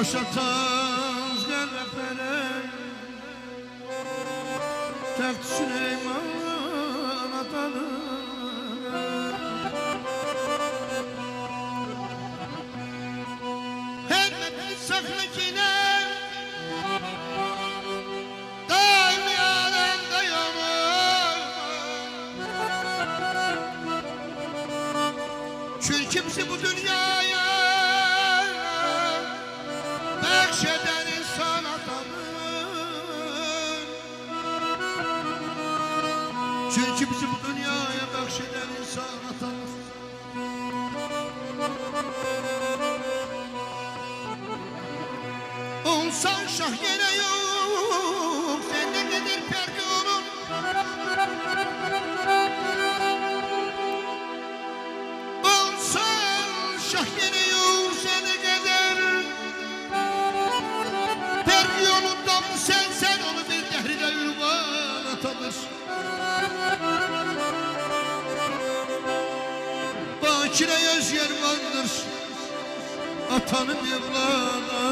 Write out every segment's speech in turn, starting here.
Yaşataz gərrəfərə Təxt Süleyman atanır Hərmətin saxlıkinə Daimi aləmdə yanır Kül kimsi bu dünyaya Bəxşədən insan atanır Çünkü bizi bu dünyaya bəxşədən insan atanır Olsan şah yenə yok Sende nedir fərqi onun Olsan şah yenə yok Sende qədər Fərqi yolundan mı sen onu bir dəhrine ürvan atanır Bakire göz yermandır Atanın evladı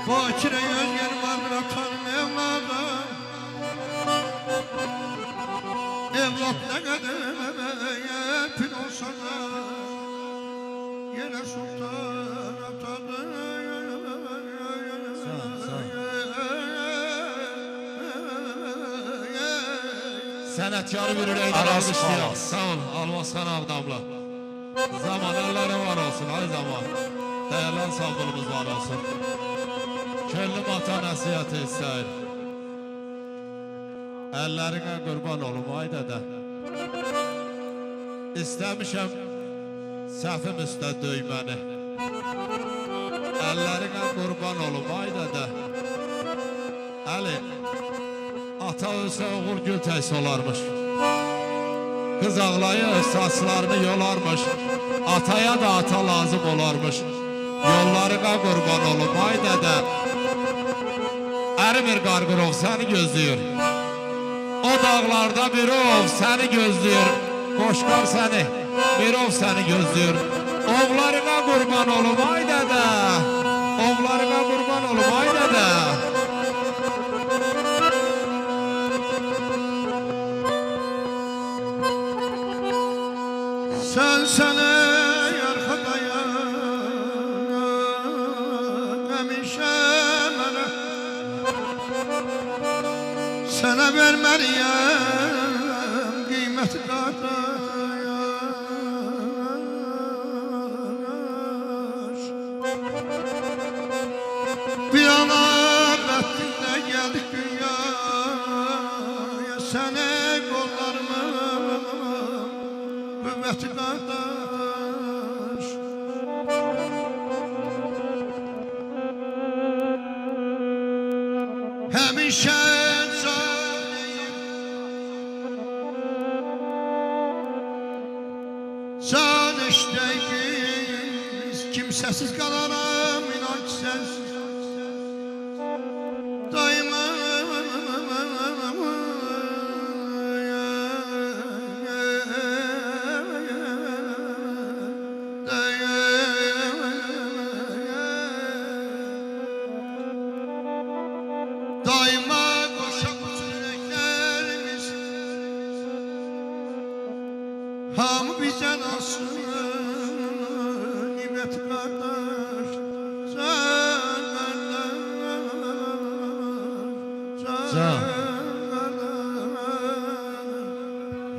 Bakire göz yermandır Atanın evladı Evlat ne kadar pin olsa da Yine sultan atadı Sənətkarı bir ürəkdən almışdıyaq. Sağ ol, Almazxan Ağdamlı. Zaman əllərin var olsun, ay zaman. Dəyərlən sağlığımız var olsun. Könlüm ata nəsiyyəti istəyir. Əllərinə qurban olum, ay dədə. İstəmişəm səhvim üstə döyməni. Əllərinə qurban olum, ay dədə. Əli. Ata ölsə oğul gül təhs olarmış Kız ağlayır saçlarını yolarmış Ataya da ata lazım olarmış Yollarına qurban olum ay dədə Əri bir qarqırov səni gözləyir O dağlarda bir ov səni gözləyir Qoşqar səni bir ov səni gözləyir Oğlarına qurban olum ay dədə Oğlarına qurban olum ay dədə Sen sene arkadayım Emişe mene Sana vermeliyim Kıymeti kardeş Bir ana bettinde geldik dünyaya Sene kollarımı Kuvveti kardeş Həmişə canıyım Can işləyiz Kimsəsiz qalaram inan ki sənsiz Daima Daima koşan yüreklerimiz Hamı bizden alsın Nimet kardeş Can kardeş Can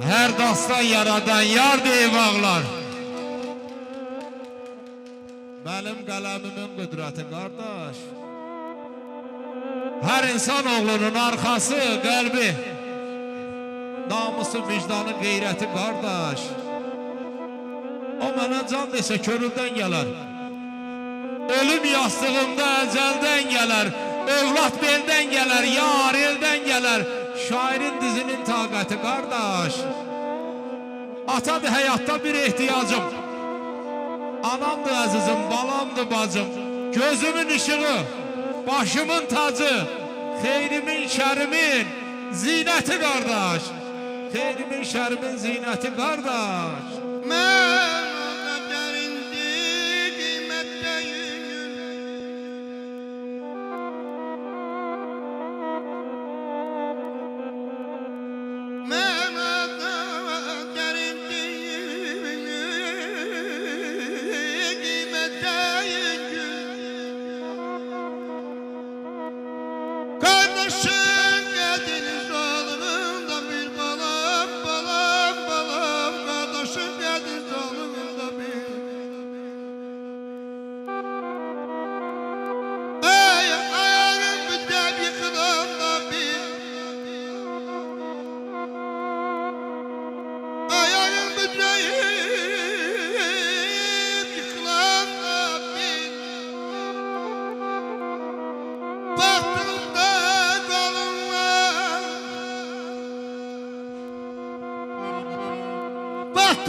Her dastan yaradan yar deyib ağlar Benim kalemimin kudreti kardeş Her insan oğlunun arkası, kalbi Namusu, vicdanı, qeyrəti kardeş O mənə can desə körüldən gələr Ölüm yastığımda əcəldən gələr Övlad beldən gələr, yar eldən gələr Şairin dizinin taqəti kardeş Atadır həyatda bir ehtiyacım Anamdır əzizim, balamdır bacım Gözümün ışığı Başımın tacı, xeyrimin, şərimin zinəti qardaş. Xeyrimin, şərimin zinəti qardaş.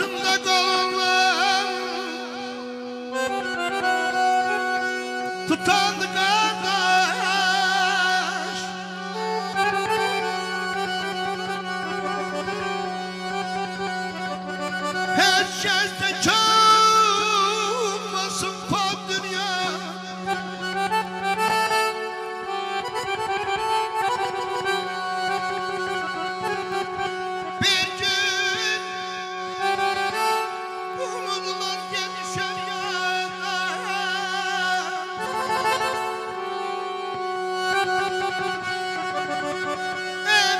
altında kalanlar tutandı kardeş. Herkeste çalmasın fal dünya. Bir gün umutlar gelişer yana.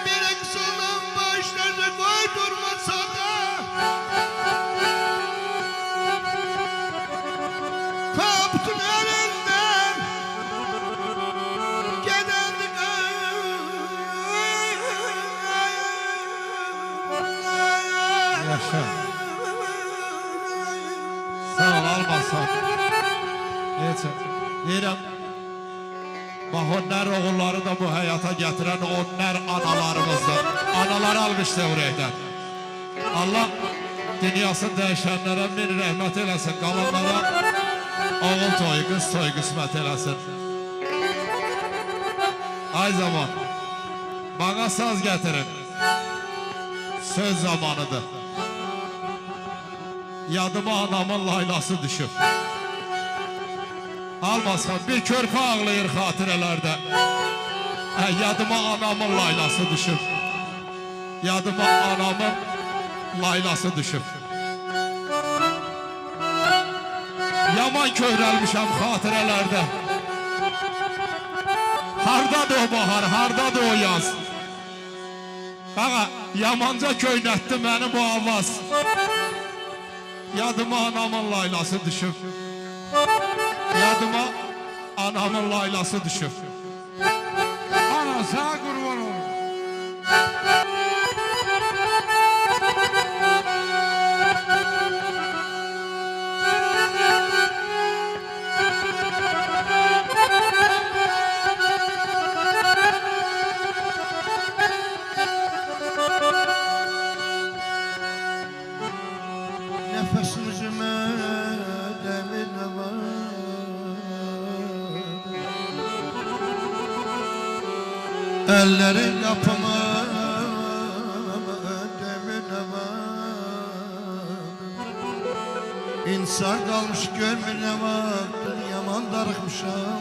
Bir eksolun başlarına koydurmasa da kaptın elinden gidendi Yaşa. Sağ ol Alparslan. Neyse. Deyirəm, bax onlar oğulları da bu həyata gətirən onlar analarımızdır. Anaları almışdı ürəkdən. Allah dünyasını dəyişənlərə min rəhmət eləsin. Qalanlara oğul toyu, qız toyu qismət eləsin. Ay zaman, bana saz gətirin. Söz zamanıdır. Yadıma anamın laylası düşüb. Alparslan, bir körpə ağlayır xatirələrdə. Yadıma anamın laylası düşüb. Yadıma anamın laylası düşüb. Yaman kövrəlmişəm xatirələrdə. Hardadır o bahar, hardadır o yaz? Bağa, yamanca köynətdi məni bu avaz. Yadıma anamın laylası düşüb. Yadıma anamın laylası düşüb. ana sana kurban olur. Nefesim üzüme demir ne var? Ellerin yapımı demir ne var? İnsan kalmış görmür ne var? Yaman darıkmışam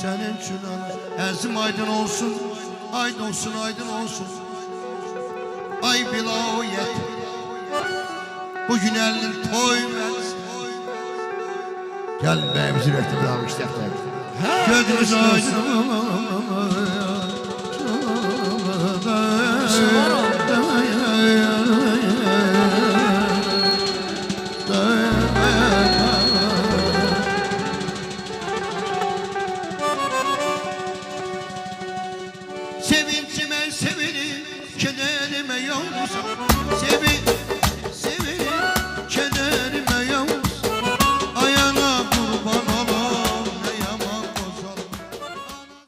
senin için ana. Əzim aydın olsun, aydın olsun, aydın olsun. Ay vilayet, bugün elin toy versin. Gel be bizi bekle bir almış defter. Gözümüz aydın.